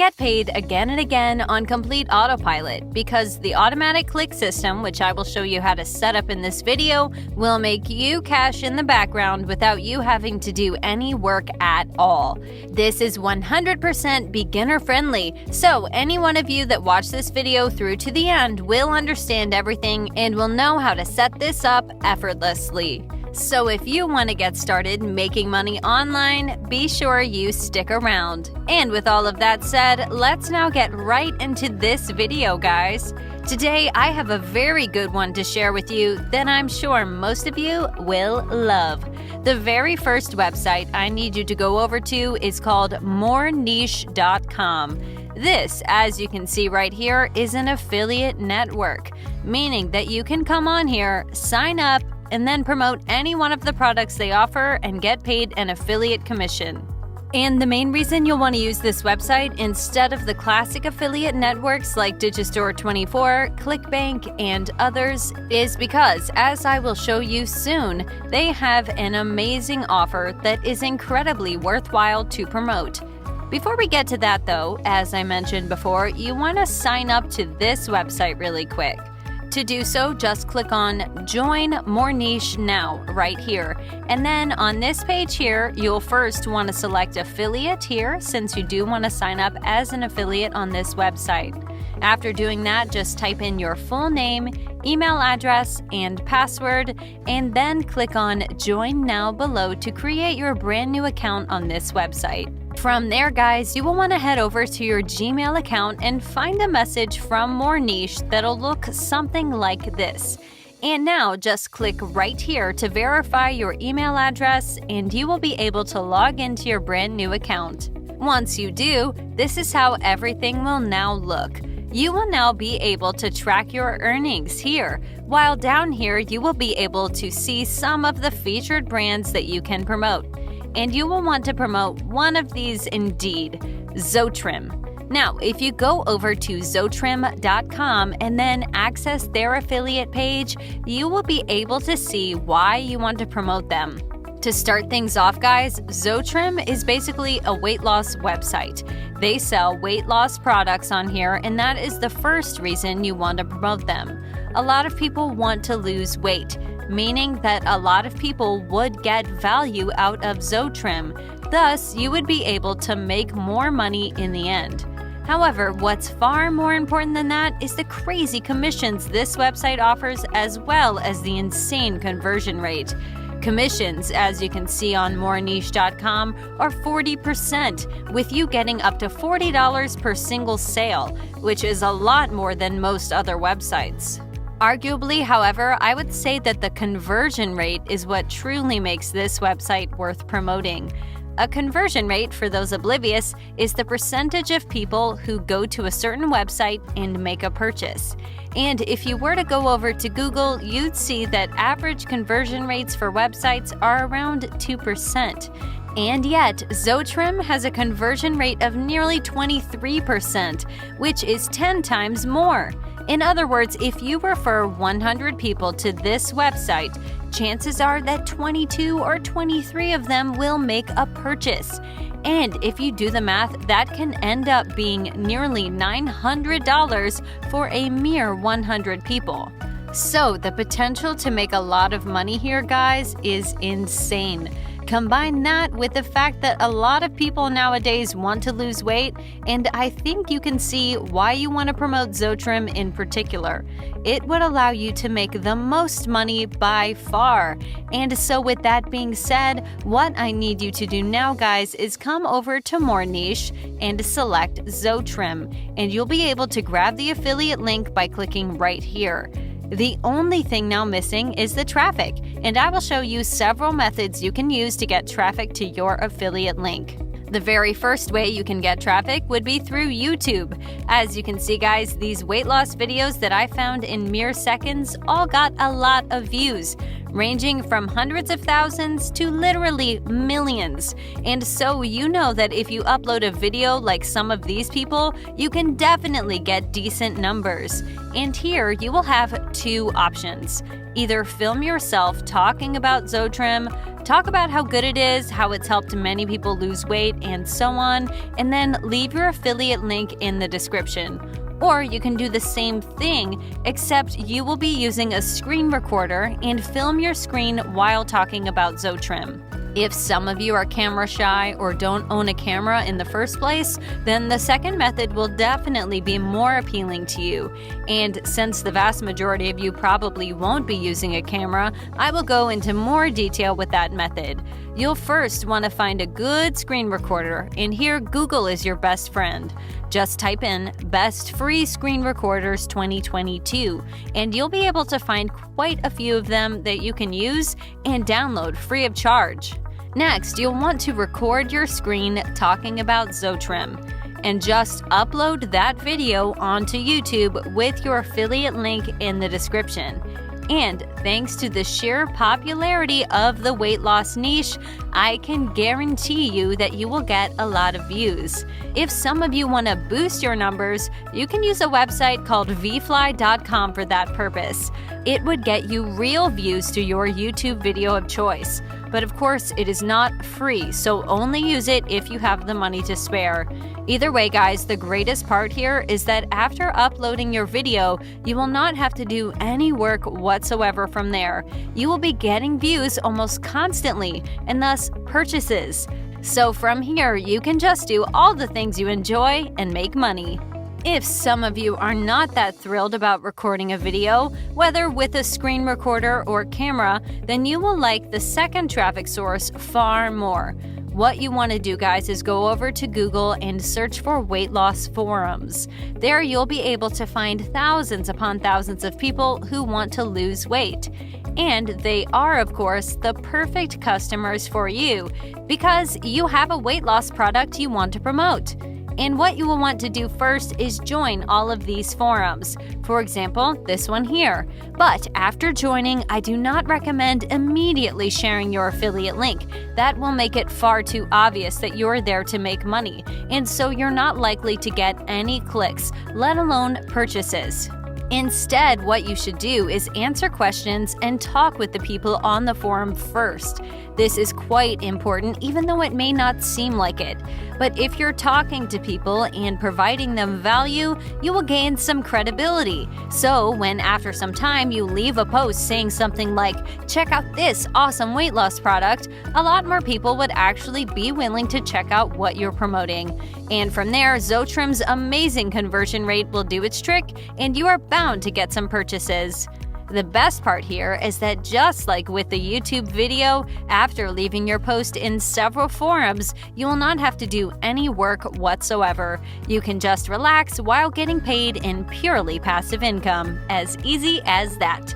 get paid again and again on complete autopilot because the automatic click system, which I will show you how to set up in this video, will make you cash in the background without you having to do any work at all. This is 100% beginner friendly, so any one of you that watch this video through to the end will understand everything and will know how to set this up effortlessly. So if you want to get started making money online, be sure you stick around. And with all of that said, let's now get right into this video, guys. Today, I have a very good one to share with you that I'm sure most of you will love. The very first website I need you to go over to is called moreniche.com. This, as you can see right here, is an affiliate network, meaning that you can come on here, sign up, and then promote any one of the products they offer and get paid an affiliate commission. And the main reason you'll want to use this website instead of the classic affiliate networks like Digistore24, ClickBank, and others is because, as I will show you soon, they have an amazing offer that is incredibly worthwhile to promote. Before we get to that though, as I mentioned before, you want to sign up to this website really quick. To do so, just click on Join More Niche Now right here. And then on this page here, you'll first want to select Affiliate here since you do want to sign up as an affiliate on this website. After doing that, just type in your full name, email address, and password, and then click on Join Now below to create your brand new account on this website. From there, guys, you will want to head over to your Gmail account and find a message from More Niche that'll look something like this. And now just click right here to verify your email address and you will be able to log into your brand new account. Once you do, this is how everything will now look. You will now be able to track your earnings here, while down here you will be able to see some of the featured brands that you can promote. And you will want to promote one of these indeed, Zotrim. Now, if you go over to Zotrim.com and then access their affiliate page, you will be able to see why you want to promote them. To start things off, guys, Zotrim is basically a weight loss website. They sell weight loss products on here, and that is the first reason you want to promote them. A lot of people want to lose weight, meaning that a lot of people would get value out of Zotrim. Thus, you would be able to make more money in the end. However, what's far more important than that is the crazy commissions this website offers, as well as the insane conversion rate. Commissions, as you can see on moreniche.com, are 40%, with you getting up to $40 per single sale, which is a lot more than most other websites. Arguably, however, I would say that the conversion rate is what truly makes this website worth promoting. A conversion rate, for those oblivious, is the percentage of people who go to a certain website and make a purchase. And if you were to go over to Google, you'd see that average conversion rates for websites are around 2%. And yet, Zotrim has a conversion rate of nearly 23%, which is 10 times more. In other words, if you refer 100 people to this website, chances are that 22 or 23 of them will make a purchase. And if you do the math, that can end up being nearly $900 for a mere 100 people. So the potential to make a lot of money here, guys, is insane. Combine that with the fact that a lot of people nowadays want to lose weight, and I think you can see why you want to promote Zotrim in particular. It would allow you to make the most money by far. And so with that being said, what I need you to do now, guys, is come over to More Niche and select Zotrim, and you'll be able to grab the affiliate link by clicking right here. The only thing now missing is the traffic, and I will show you several methods you can use to get traffic to your affiliate link. The very first way you can get traffic would be through YouTube. As you can see, guys, these weight loss videos that I found in mere seconds all got a lot of views. ranging from hundreds of thousands to literally millions. And so you know that if you upload a video like some of these people, you can definitely get decent numbers. And here you will have two options. Either film yourself talking about Zotrim, talk about how good it is, how it's helped many people lose weight, and so on, and then leave your affiliate link in the description. Or you can do the same thing, except you will be using a screen recorder and film your screen while talking about Zotrim. If some of you are camera shy or don't own a camera in the first place, then the second method will definitely be more appealing to you. And since the vast majority of you probably won't be using a camera, I will go into more detail with that method. You'll first want to find a good screen recorder, and here Google is your best friend. Just type in Best Free Screen Recorders 2022, and you'll be able to find quite a few of them that you can use and download free of charge. Next, you'll want to record your screen talking about Zotrim, and just upload that video onto YouTube with your affiliate link in the description. And thanks to the sheer popularity of the weight loss niche, I can guarantee you that you will get a lot of views. If some of you want to boost your numbers, you can use a website called vfly.com for that purpose. It would get you real views to your YouTube video of choice. But of course, it is not free, so only use it if you have the money to spare. Either way, guys, the greatest part here is that after uploading your video, you will not have to do any work whatsoever from there. You will be getting views almost constantly, and thus purchases. So from here, you can just do all the things you enjoy and make money. If some of you are not that thrilled about recording a video, whether with a screen recorder or camera, then you will like the second traffic source far more. What you want to do, guys, is go over to Google and search for weight loss forums. There you'll be able to find thousands upon thousands of people who want to lose weight. And they are, of course, the perfect customers for you because you have a weight loss product you want to promote. And what you will want to do first is join all of these forums. For example, this one here. But after joining, I do not recommend immediately sharing your affiliate link. That will make it far too obvious that you're there to make money, and so you're not likely to get any clicks, let alone purchases. Instead, what you should do is answer questions and talk with the people on the forum first. This is quite important, even though it may not seem like it. But if you're talking to people and providing them value, you will gain some credibility. So when after some time you leave a post saying something like, "Check out this awesome weight loss product," a lot more people would actually be willing to check out what you're promoting. And from there, Zotrim's amazing conversion rate will do its trick, and you are bound to get some purchases. The best part here is that just like with the YouTube video, after leaving your post in several forums, you will not have to do any work whatsoever. You can just relax while getting paid in purely passive income. As easy as that.